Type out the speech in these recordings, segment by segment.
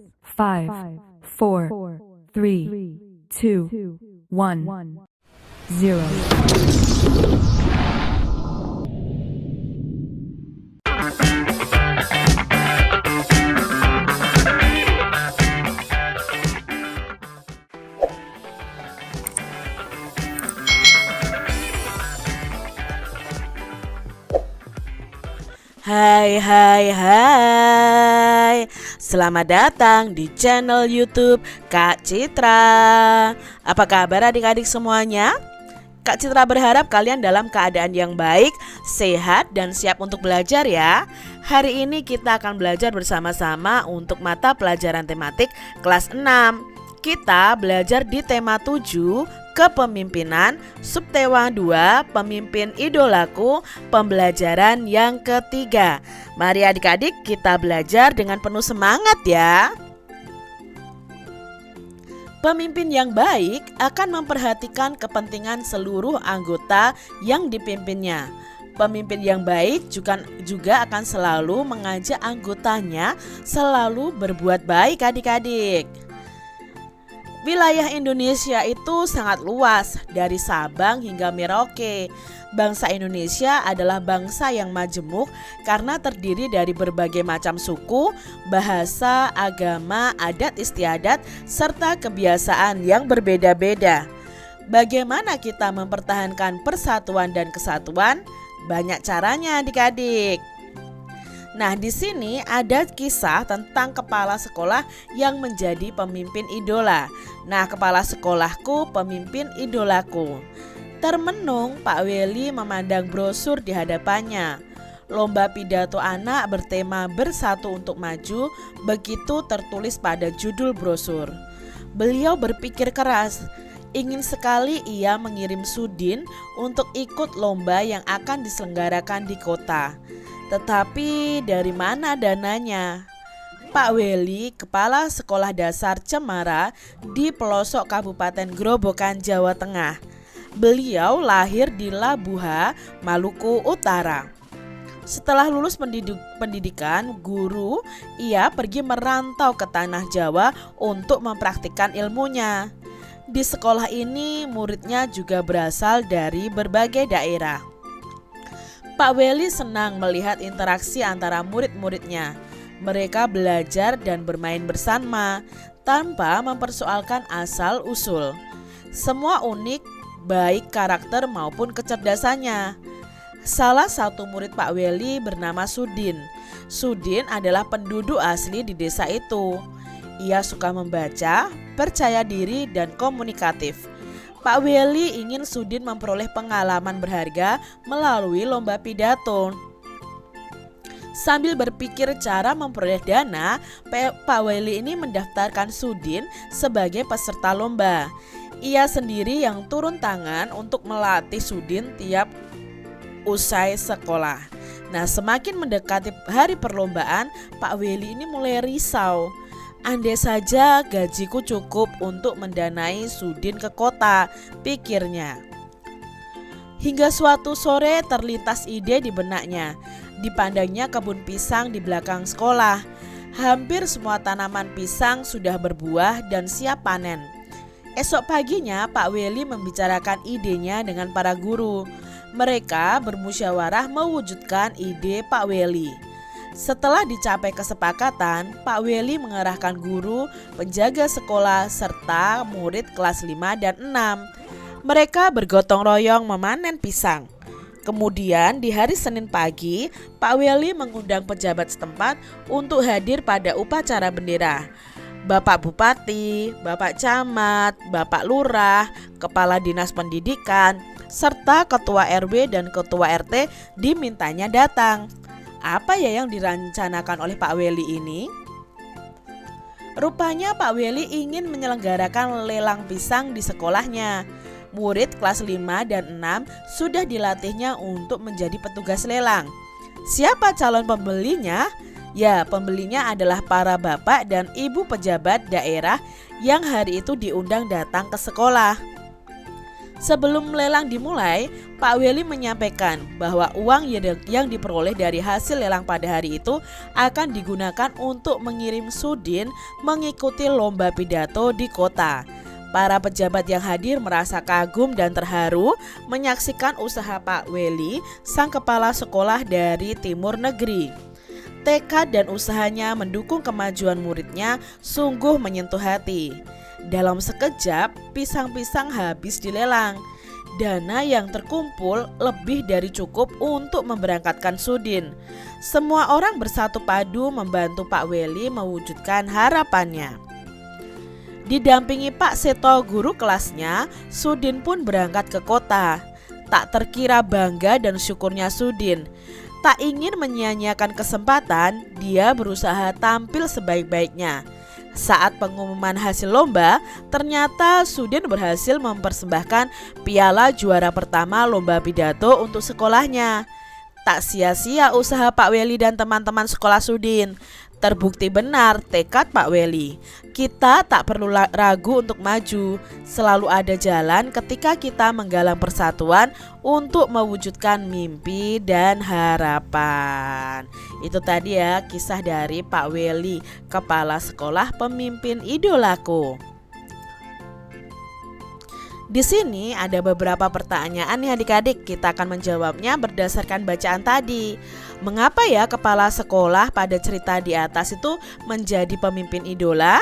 5, 4, 3, 2, 1, 0. Hai, selamat datang di channel YouTube Kak Citra. Apa kabar adik-adik semuanya? Kak Citra berharap kalian dalam keadaan yang baik, sehat, dan siap untuk belajar ya. Hari ini kita akan belajar bersama-sama untuk mata pelajaran tematik kelas 6. Kita belajar di tema 7, kepemimpinan, subtema 2, pemimpin idolaku, pembelajaran yang ketiga. Mari adik-adik kita belajar dengan penuh semangat ya. Pemimpin yang baik akan memperhatikan kepentingan seluruh anggota yang dipimpinnya. Pemimpin yang baik juga akan selalu mengajak anggotanya selalu berbuat baik adik-adik. Wilayah Indonesia itu sangat luas, dari Sabang hingga Merauke. Bangsa Indonesia adalah bangsa yang majemuk karena terdiri dari berbagai macam suku, bahasa, agama, adat istiadat, serta kebiasaan yang berbeda-beda. Bagaimana kita mempertahankan persatuan dan kesatuan? Banyak caranya adik-adik. Nah, di sini ada kisah tentang kepala sekolah yang menjadi pemimpin idola. Nah, kepala sekolahku, pemimpin idolaku. Termenung, Pak Weli memandang brosur di hadapannya. Lomba pidato anak bertema Bersatu untuk Maju, begitu tertulis pada judul brosur. Beliau berpikir keras. Ingin sekali ia mengirim Sudin untuk ikut lomba yang akan diselenggarakan di kota. Tetapi dari mana dananya? Pak Weli, kepala sekolah dasar Cemara di pelosok Kabupaten Grobogan, Jawa Tengah. Beliau lahir di Labuha, Maluku Utara. Setelah lulus pendidikan guru, ia pergi merantau ke tanah Jawa untuk mempraktikkan ilmunya. Di sekolah ini muridnya juga berasal dari berbagai daerah. Pak Weli senang melihat interaksi antara murid-muridnya. Mereka belajar dan bermain bersama tanpa mempersoalkan asal-usul. Semua unik, baik karakter maupun kecerdasannya. Salah satu murid Pak Weli bernama Sudin. Sudin adalah penduduk asli di desa itu. Ia suka membaca, percaya diri, dan komunikatif. Pak Weli ingin Sudin memperoleh pengalaman berharga melalui lomba pidato. Sambil berpikir cara memperoleh dana, Pak Weli ini mendaftarkan Sudin sebagai peserta lomba. Ia sendiri yang turun tangan untuk melatih Sudin tiap usai sekolah. Nah, semakin mendekati hari perlombaan, Pak Weli ini mulai risau. Andai saja gajiku cukup untuk mendanai Sudin ke kota, pikirnya. Hingga suatu sore terlintas ide di benaknya. Dipandangnya kebun pisang di belakang sekolah. Hampir semua tanaman pisang sudah berbuah dan siap panen. Esok paginya Pak Weli membicarakan idenya dengan para guru. Mereka bermusyawarah mewujudkan ide Pak Weli. Setelah dicapai kesepakatan, Pak Weli mengerahkan guru, penjaga sekolah, serta murid kelas 5 dan 6. Mereka bergotong royong memanen pisang. Kemudian di hari Senin pagi, Pak Weli mengundang pejabat setempat untuk hadir pada upacara bendera. Bapak Bupati, Bapak Camat, Bapak Lurah, Kepala Dinas Pendidikan, serta Ketua RW dan Ketua RT dimintanya datang. Apa ya yang direncanakan oleh Pak Weli ini? Rupanya Pak Weli ingin menyelenggarakan lelang pisang di sekolahnya. Murid kelas 5 dan 6 sudah dilatihnya untuk menjadi petugas lelang. Siapa calon pembelinya? Ya, pembelinya adalah para bapak dan ibu pejabat daerah yang hari itu diundang datang ke sekolah. Sebelum lelang dimulai, Pak Weli menyampaikan bahwa uang yang diperoleh dari hasil lelang pada hari itu akan digunakan untuk mengirim Sudin mengikuti lomba pidato di kota. Para pejabat yang hadir merasa kagum dan terharu menyaksikan usaha Pak Weli, sang kepala sekolah dari Timur Negeri. Tekad dan usahanya mendukung kemajuan muridnya sungguh menyentuh hati. Dalam sekejap, pisang-pisang habis dilelang. Dana yang terkumpul lebih dari cukup untuk memberangkatkan Sudin. Semua orang bersatu padu membantu Pak Weli mewujudkan harapannya. Didampingi Pak Seto guru kelasnya, Sudin pun berangkat ke kota. Tak terkira bangga dan syukurnya Sudin. Tak ingin menyia-nyiakan kesempatan, dia berusaha tampil sebaik-baiknya. Saat pengumuman hasil lomba, ternyata Sudin berhasil mempersembahkan piala juara pertama lomba pidato untuk sekolahnya. Tak sia-sia usaha Pak Weli dan teman-teman sekolah Sudin. Terbukti benar tekad Pak Weli. Kita tak perlu ragu untuk maju. Selalu ada jalan ketika kita menggalang persatuan untuk mewujudkan mimpi dan harapan. Itu tadi ya kisah dari Pak Weli, kepala sekolah pemimpin idolaku. Di sini ada beberapa pertanyaan nih adik-adik, kita akan menjawabnya berdasarkan bacaan tadi. Mengapa ya kepala sekolah pada cerita di atas itu menjadi pemimpin idola?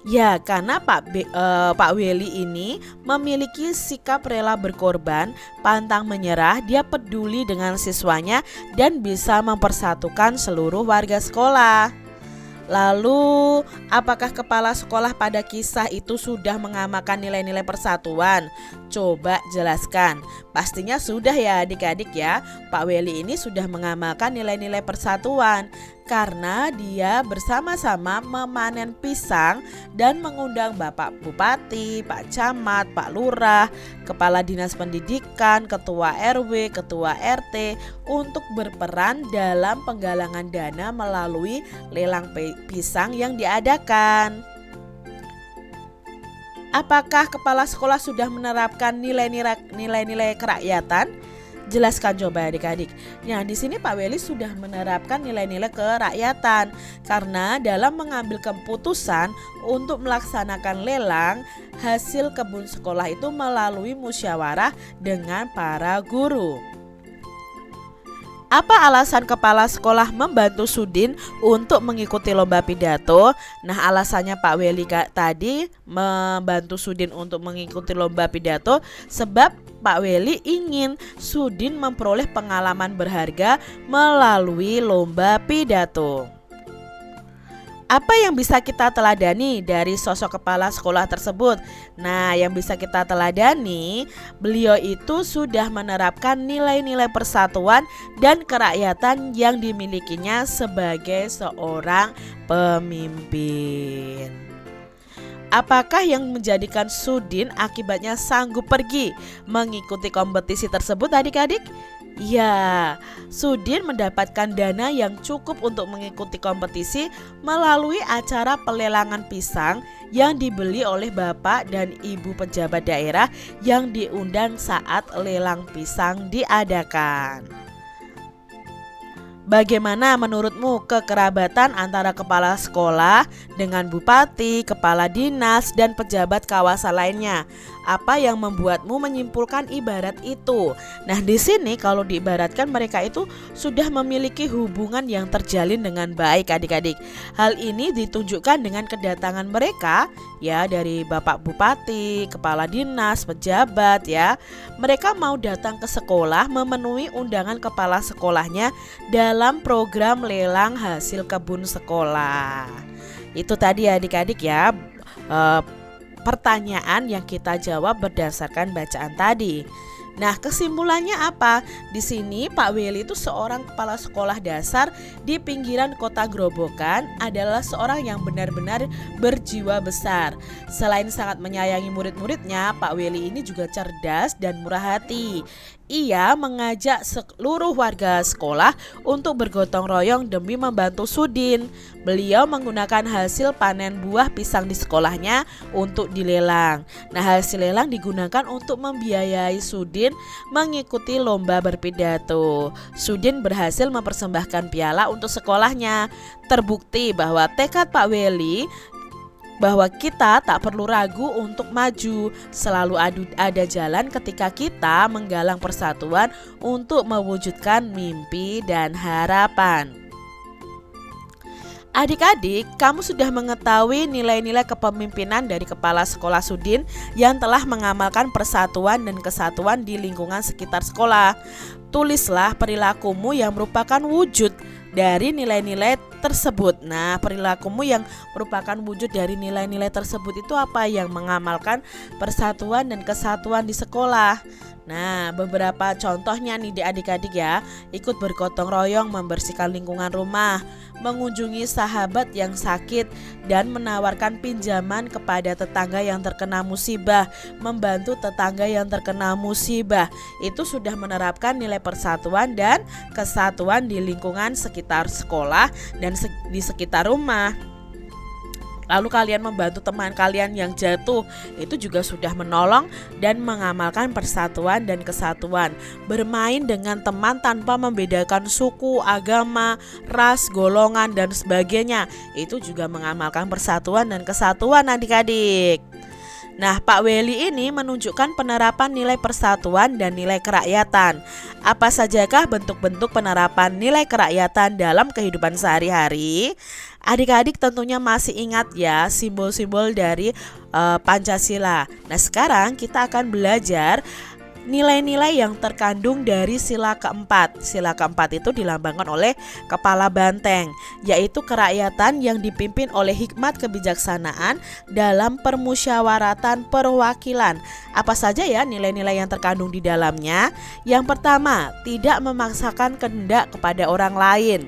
Ya, karena Pak Weli ini memiliki sikap rela berkorban, pantang menyerah, dia peduli dengan siswanya dan bisa mempersatukan seluruh warga sekolah. Lalu, apakah kepala sekolah pada kisah itu sudah mengamalkan nilai-nilai persatuan? Coba jelaskan. Pastinya sudah ya adik-adik ya. Pak Weli ini sudah mengamalkan nilai-nilai persatuan karena dia bersama-sama memanen pisang dan mengundang Bapak Bupati, Pak Camat, Pak Lurah, Kepala Dinas Pendidikan, Ketua RW, Ketua RT untuk berperan dalam penggalangan dana melalui lelang pisang yang diadakan. Apakah kepala sekolah sudah menerapkan nilai-nilai kerakyatan? Jelaskan coba adik-adik. Nah, di sini Pak Weli sudah menerapkan nilai-nilai kerakyatan karena dalam mengambil keputusan untuk melaksanakan lelang hasil kebun sekolah itu melalui musyawarah dengan para guru. Apa alasan kepala sekolah membantu Sudin untuk mengikuti lomba pidato? Nah, alasannya Pak Weli tadi membantu Sudin untuk mengikuti lomba pidato sebab Pak Weli ingin Sudin memperoleh pengalaman berharga melalui lomba pidato. Apa yang bisa kita teladani dari sosok kepala sekolah tersebut? Nah, yang bisa kita teladani, beliau itu sudah menerapkan nilai-nilai persatuan dan kerakyatan yang dimilikinya sebagai seorang pemimpin. Apakah yang menjadikan Sudin akibatnya sanggup pergi mengikuti kompetisi tersebut adik-adik? Ya, Sudin mendapatkan dana yang cukup untuk mengikuti kompetisi melalui acara pelelangan pisang yang dibeli oleh Bapak dan Ibu pejabat daerah yang diundang saat lelang pisang diadakan. Bagaimana menurutmu kekerabatan antara kepala sekolah dengan bupati, kepala dinas, dan pejabat kawasan lainnya? Apa yang membuatmu menyimpulkan ibarat itu? Nah, di sini kalau diibaratkan mereka itu sudah memiliki hubungan yang terjalin dengan baik adik-adik. Hal ini ditunjukkan dengan kedatangan mereka ya dari Bapak Bupati, kepala dinas, pejabat ya. Mereka mau datang ke sekolah memenuhi undangan kepala sekolahnya dalam program lelang hasil kebun sekolah. Itu tadi adik-adik ya pertanyaan yang kita jawab berdasarkan bacaan tadi. Nah, kesimpulannya apa? Di sini Pak Weli itu seorang kepala sekolah dasar di pinggiran kota Grobogan, adalah seorang yang benar-benar berjiwa besar. Selain sangat menyayangi murid-muridnya, Pak Weli ini juga cerdas dan murah hati. Ia mengajak seluruh warga sekolah untuk bergotong royong demi membantu Sudin. Beliau menggunakan hasil panen buah pisang di sekolahnya untuk dilelang. Nah, hasil lelang digunakan untuk membiayai Sudin mengikuti lomba berpidato. Sudin berhasil mempersembahkan piala untuk sekolahnya. Terbukti bahwa tekad Pak Weli bahwa kita tak perlu ragu untuk maju, selalu ada jalan ketika kita menggalang persatuan untuk mewujudkan mimpi dan harapan. Adik-adik, kamu sudah mengetahui nilai-nilai kepemimpinan dari Kepala Sekolah Sudin yang telah mengamalkan persatuan dan kesatuan di lingkungan sekitar sekolah. Tulislah perilakumu yang merupakan wujud dari nilai-nilai tersebut. Nah, perilakumu yang merupakan wujud dari nilai-nilai tersebut itu apa? Yang mengamalkan persatuan dan kesatuan di sekolah. Nah, beberapa contohnya nih adik-adik ya. Ikut bergotong royong membersihkan lingkungan rumah, mengunjungi sahabat yang sakit, dan menawarkan pinjaman kepada tetangga yang terkena musibah, membantu tetangga yang terkena musibah. Itu sudah menerapkan nilai persatuan dan kesatuan di lingkungan sekitar sekolah dan di sekitar rumah. Lalu kalian membantu teman kalian yang jatuh, itu juga sudah menolong dan mengamalkan persatuan dan kesatuan. Bermain dengan teman tanpa membedakan suku, agama, ras, golongan, dan sebagainya, itu juga mengamalkan persatuan dan kesatuan adik-adik. Nah, Pak Weli ini menunjukkan penerapan nilai persatuan dan nilai kerakyatan. Apa sajakah bentuk-bentuk penerapan nilai kerakyatan dalam kehidupan sehari-hari? Adik-adik tentunya masih ingat ya simbol-simbol dari Pancasila. Nah, sekarang kita akan belajar nilai-nilai yang terkandung dari sila keempat. Sila keempat itu dilambangkan oleh kepala banteng, yaitu kerakyatan yang dipimpin oleh hikmat kebijaksanaan dalam permusyawaratan perwakilan. Apa saja ya nilai-nilai yang terkandung di dalamnya? Yang pertama, tidak memaksakan kehendak kepada orang lain.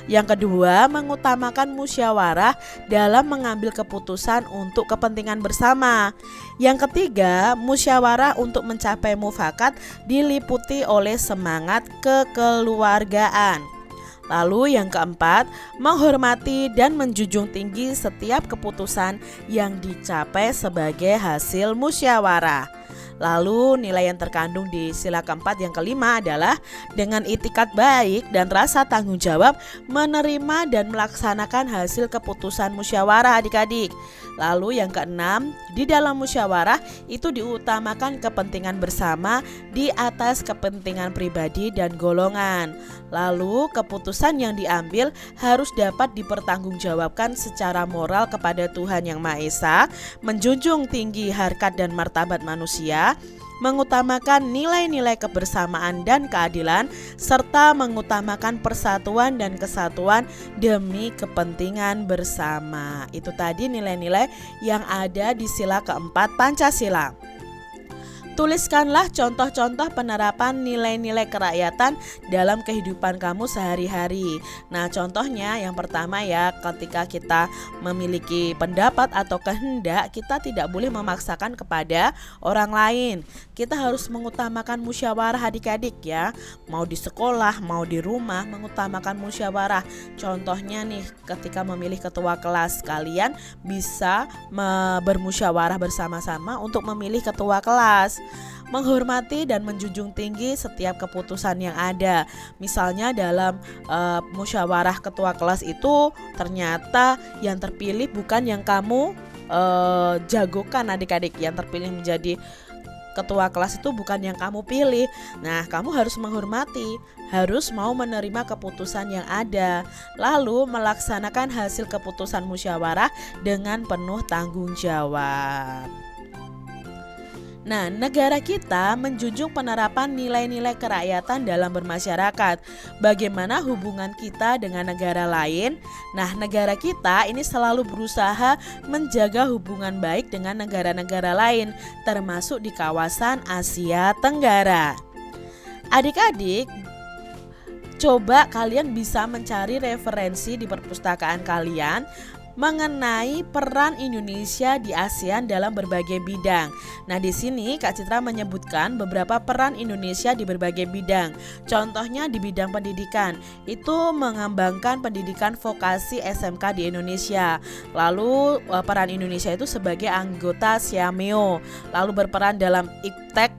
Yang kedua, mengutamakan musyawarah dalam mengambil keputusan untuk kepentingan bersama. Yang ketiga, musyawarah untuk mencapai mufakat diliputi oleh semangat kekeluargaan. Lalu yang keempat, menghormati dan menjunjung tinggi setiap keputusan yang dicapai sebagai hasil musyawarah. Lalu nilai yang terkandung di sila keempat yang kelima adalah dengan itikad baik dan rasa tanggung jawab menerima dan melaksanakan hasil keputusan musyawarah adik-adik. Lalu yang keenam, di dalam musyawarah itu diutamakan kepentingan bersama di atas kepentingan pribadi dan golongan. Lalu keputusan yang diambil harus dapat dipertanggungjawabkan secara moral kepada Tuhan Yang Maha Esa, menjunjung tinggi harkat dan martabat manusia, mengutamakan nilai-nilai kebersamaan dan keadilan, serta mengutamakan persatuan dan kesatuan demi kepentingan bersama. Itu tadi nilai-nilai yang ada di sila keempat Pancasila. Tuliskanlah contoh-contoh penerapan nilai-nilai kerakyatan dalam kehidupan kamu sehari-hari. Nah, contohnya yang pertama ya, ketika kita memiliki pendapat atau kehendak, kita tidak boleh memaksakan kepada orang lain. Kita harus mengutamakan musyawarah adik-adik ya. Mau di sekolah, mau di rumah, mengutamakan musyawarah. Contohnya nih, ketika memilih ketua kelas, kalian bisa bermusyawarah bersama-sama untuk memilih ketua kelas. Menghormati dan menjunjung tinggi setiap keputusan yang ada. Misalnya dalam musyawarah ketua kelas itu ternyata yang terpilih bukan yang kamu jagokan adik-adik. Yang terpilih menjadi ketua kelas itu bukan yang kamu pilih. Nah, kamu harus menghormati, harus mau menerima keputusan yang ada, lalu melaksanakan hasil keputusan musyawarah dengan penuh tanggung jawab. Nah, negara kita menjunjung penerapan nilai-nilai kerakyatan dalam bermasyarakat. Bagaimana hubungan kita dengan negara lain? Nah, negara kita ini selalu berusaha menjaga hubungan baik dengan negara-negara lain, termasuk di kawasan Asia Tenggara. Adik-adik, coba kalian bisa mencari referensi di perpustakaan kalian mengenai peran Indonesia di ASEAN dalam berbagai bidang. Nah, di sini Kak Citra menyebutkan beberapa peran Indonesia di berbagai bidang. Contohnya di bidang pendidikan, itu mengembangkan pendidikan vokasi SMK di Indonesia. Lalu peran Indonesia itu sebagai anggota SIAMEO, lalu berperan dalam IPTEK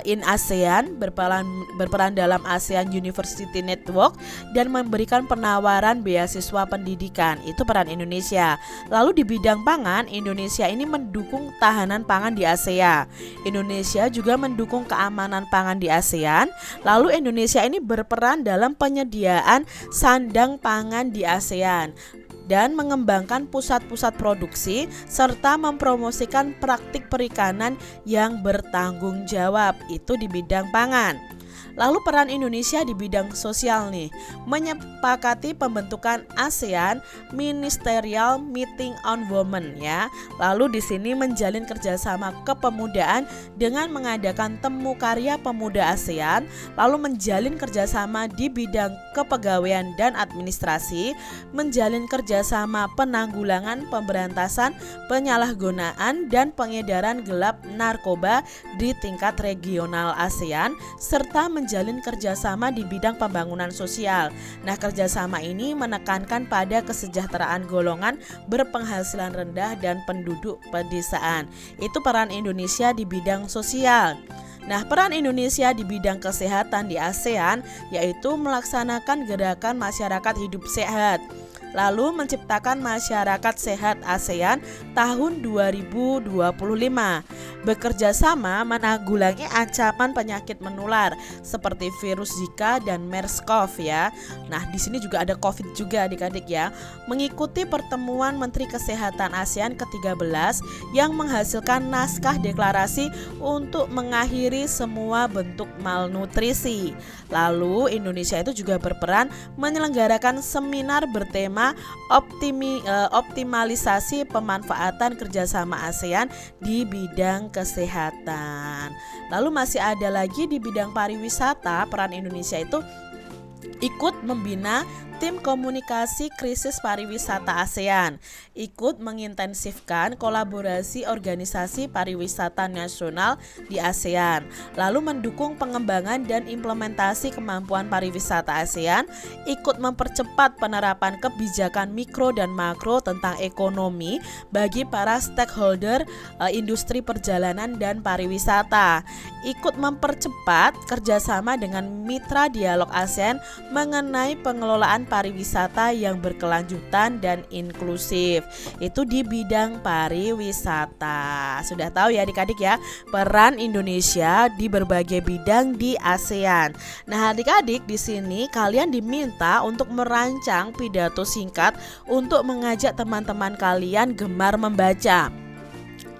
in ASEAN, berperan dalam ASEAN University Network, dan memberikan penawaran beasiswa pendidikan. Itu peran Indonesia. Lalu di bidang pangan, Indonesia ini mendukung tahanan pangan di ASEAN. Indonesia juga mendukung keamanan pangan di ASEAN. Lalu Indonesia ini berperan dalam penyediaan sandang pangan di ASEAN dan mengembangkan pusat-pusat produksi serta mempromosikan praktik perikanan yang bertanggung jawab. Itu di bidang pangan. Lalu peran Indonesia di bidang sosial nih, menyepakati pembentukan ASEAN Ministerial Meeting on Women ya. Lalu di sini menjalin kerjasama kepemudaan dengan mengadakan temu karya pemuda ASEAN, lalu menjalin kerjasama di bidang kepegawaian dan administrasi, menjalin kerjasama penanggulangan pemberantasan penyalahgunaan dan pengedaran gelap narkoba di tingkat regional ASEAN, serta menjalin kerjasama di bidang pembangunan sosial. Nah, kerjasama ini menekankan pada kesejahteraan golongan berpenghasilan rendah dan penduduk pedesaan. Itu peran Indonesia di bidang sosial. Nah, peran Indonesia di bidang kesehatan di ASEAN yaitu melaksanakan gerakan masyarakat hidup sehat, lalu menciptakan masyarakat sehat ASEAN tahun 2025. Bekerja sama menanggulangi ancaman penyakit menular seperti virus Zika dan MERS-CoV ya. Nah, di sini juga ada COVID juga adik-adik ya. Mengikuti pertemuan Menteri Kesehatan ASEAN ke-13 yang menghasilkan naskah deklarasi untuk mengakhiri semua bentuk malnutrisi. Lalu Indonesia itu juga berperan menyelenggarakan seminar bertema optimalisasi pemanfaatan kerjasama ASEAN di bidang kesehatan. Lalu masih ada lagi di bidang pariwisata, peran Indonesia itu ikut membina tim komunikasi krisis pariwisata ASEAN, ikut mengintensifkan kolaborasi organisasi pariwisata nasional di ASEAN, lalu mendukung pengembangan dan implementasi kemampuan pariwisata ASEAN, ikut mempercepat penerapan kebijakan mikro dan makro tentang ekonomi bagi para stakeholder industri perjalanan dan pariwisata, ikut mempercepat kerjasama dengan mitra dialog ASEAN mengenai pengelolaan pariwisata yang berkelanjutan dan inklusif. Itu di bidang pariwisata. Sudah tahu ya adik-adik ya, peran Indonesia di berbagai bidang di ASEAN. Nah, adik-adik di sini kalian diminta untuk merancang pidato singkat untuk mengajak teman-teman kalian gemar membaca.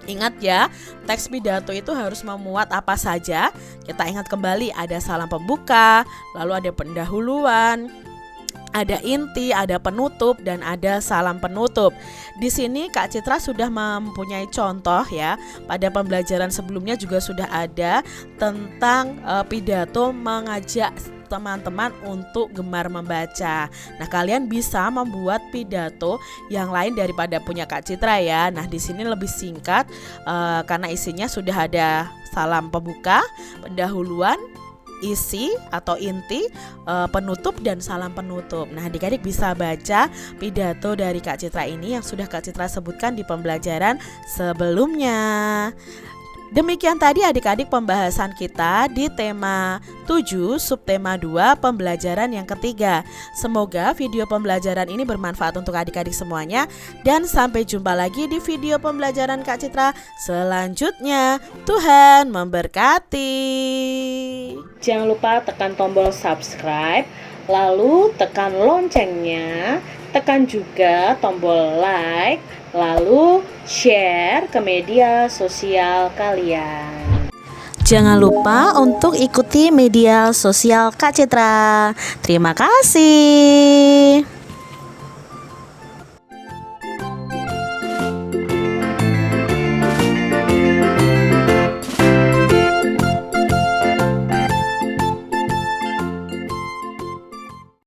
Ingat ya, teks pidato itu harus memuat apa saja. Kita ingat kembali, ada salam pembuka, lalu ada pendahuluan, ada inti, ada penutup, dan ada salam penutup. Di sini Kak Citra sudah mempunyai contoh ya. Pada pembelajaran sebelumnya juga sudah ada tentang pidato mengajak teman-teman untuk gemar membaca. Nah, kalian bisa membuat pidato yang lain daripada punya Kak Citra ya. Nah, di sini lebih singkat karena isinya sudah ada salam pembuka, pendahuluan, isi atau inti, penutup, dan salam penutup. Nah, adik-adik bisa baca pidato dari Kak Citra ini yang sudah Kak Citra sebutkan di pembelajaran sebelumnya. Demikian tadi adik-adik pembahasan kita di tema 7 subtema 2 pembelajaran yang ketiga. Semoga video pembelajaran ini bermanfaat untuk adik-adik semuanya, dan sampai jumpa lagi di video pembelajaran Kak Citra selanjutnya. Tuhan memberkati. Jangan lupa tekan tombol subscribe, lalu tekan loncengnya, tekan juga tombol like, lalu share ke media sosial kalian. Jangan lupa untuk ikuti media sosial Kak Citra. Terima kasih.